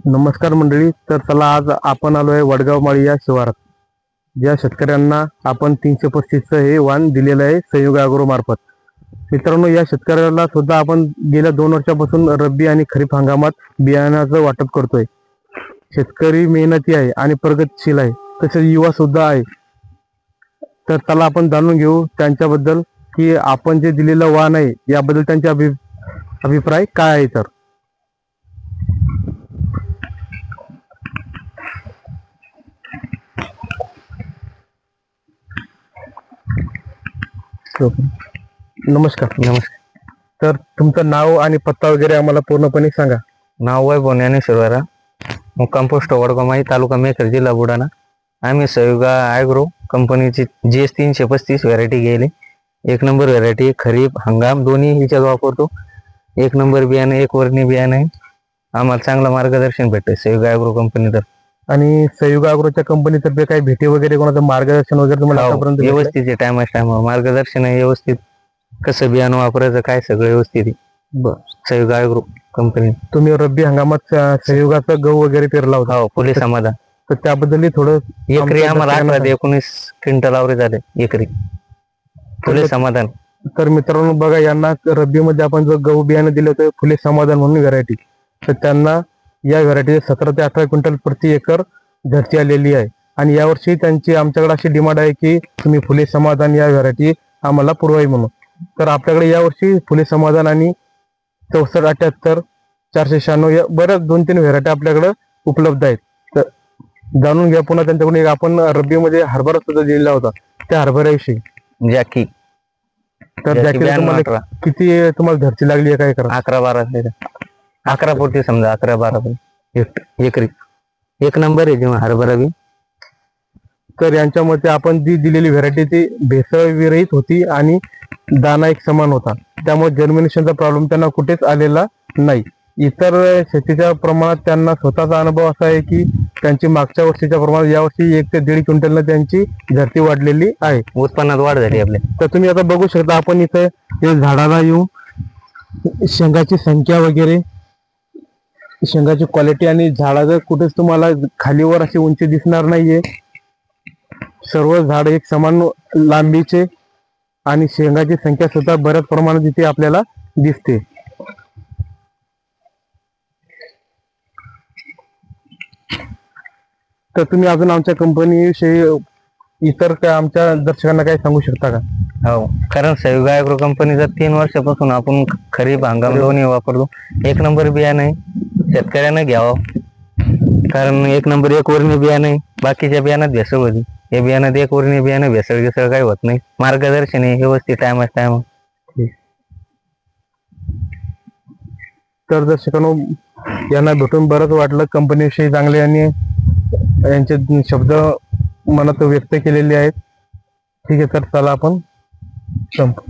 नमस्कार मंडळी. तर चला आज आपण आलोय वडगाव माळी या शिवारात. ज्या शेतकऱ्यांना आपण 335चं हे वाण दिलेलं आहे संयोग ॲग्रो मार्फत. मित्रांनो, या शेतकऱ्याला सुद्धा आपण गेल्या 2 वर्षापासून रब्बी आणि खरीप हंगामात बियाण्याचं वाटप करतोय. शेतकरी मेहनती आहे आणि प्रगतशील आहे, तसेच युवा सुद्धा आहे. तर चला आपण जाणून घेऊ त्यांच्याबद्दल की आपण जे दिलेलं वाण आहे याबद्दल त्यांचे अभिप्राय काय आहे. तर नमस्कार. तर तुमचं नाव आणि पत्ता वगैरे आम्हाला पूर्णपणे सांगा. नाव वैभव ज्ञानेश्वर, मुक्काम पोस्ट वडगाव, तालुका मेकर, जिल्हा बुलढाणा. आम्ही संयोग ॲग्रो कंपनीची GS 335 व्हरायटी गेली. 1 नंबर व्हरायटी, खरीप हंगाम दोन्ही ह्याच्यात वापरतो. 1 नंबर बियाणे, 1 वर्णी बियाणे आहे. आम्हाला चांगलं मार्गदर्शन भेटतं संयोग ॲग्रो कंपनी तर. आणि संयोग ॲग्रोच्या कंपनीतर्फे काही भेटी वगैरे, कोणाचं मार्गदर्शन वगैरे तुम्हाला आतापर्यंत भेटलंय? व्यवस्थित टायमावर मार्गदर्शन आहे. व्यवस्थित कसं बियाणं वापरायचं काय सगळं व्यवस्थित आहे. संयोग ॲग्रो कंपनी. तुम्ही रब्बी हंगामात संयोगाचा गहू वगैरे पेरला होता? हो, फुले समाधान. तर त्याबद्दल थोडं एकरी आम्हाला 18 ते 19 क्विंटल आवरे झाले एकरी फुले समाधान. तर मित्रांनो बघा, यांना रब्बीमध्ये आपण जो गहू बियाणं दिलं होतं फुले समाधान म्हणून व्हरायटी, तर त्यांना या व्हरायटीचे 17 ते 18 क्विंटल प्रति एकर धरती आलेली आहे. आणि यावर्षी त्यांची आमच्याकडे अशी डिमांड आहे की तुम्ही फुले समाधान या व्हरायटी आम्हाला पुरवाई म्हणून. तर आपल्याकडे यावर्षी फुले समाधान आणि 6478 496 या बऱ्याच 2-3 व्हरायटी आपल्याकडे उपलब्ध आहेत. तर जाणून घ्या पुन्हा त्यांच्याकडून. एक आपण रब्बीमध्ये हरभरा सुद्धा दिलेला होता, त्या हरभऱ्याविषयी. जॅकी. तर जॅकी तुम्हाला किती तुम्हाला धरती लागली आहे, काय करा? 11 पोटी समजा, 11-12 एकरी. 1 नंबर आहे जेव्हा हरभरा बी. तर यांच्या मते आपण जी दिलेली व्हरायटी ती भेसळ विरहित होती आणि दाना एक समान होता, त्यामुळे जर्मिनेशनचा प्रॉब्लेम त्यांना कुठेच आलेला नाही. इतर शेतीच्या प्रमाणात त्यांना स्वतःचा अनुभव असा आहे की त्यांची मागच्या वर्षीच्या प्रमाणात यावर्षी 1 ते 1.5 क्विंटलनं त्यांची धरती वाढलेली आहे, उत्पन्नात वाढ झाली आपल्या. तर तुम्ही आता बघू शकता, आपण इथे झाडाला येऊन शेंगाची संख्या वगैरे, शेंगाची क्वालिटी आणि झाडाचं कुठेच तुम्हाला खालीवर अशी उंची दिसणार नाहीये. सर्व झाड एक समान लांबीचे आणि शेंगाची संख्या सुद्धा बऱ्याच प्रमाणात इथे आपल्याला दिसते. तर तुम्ही अजून आमच्या कंपनीविषयी इतर काय आमच्या दर्शकांना काय सांगू शकता का? हो, कारण संयोग ॲग्रो कंपनीचा 3 वर्षापासून आपण खरीप हंगाम दोन्ही वापरतो. 1 नंबर बियाणं आहे, शेतकऱ्यानं घ्यावं. कारण 1 नंबर 1 वर्णी बियाणं आहे. बाकीच्या बियाणात भेसळ होती, हे बियाणात 1 वर्णी बियाणं भेसळ काही होत नाही. मार्गदर्शन आहे व्यवस्थित टायमा. तर दर्शकांनो, यांना भेटून बरंच वाटलं. कंपनीविषयी चांगले आणि यांचे शब्द मनात व्यक्त केलेले आहेत. ठीक आहे, तर चला आपण संप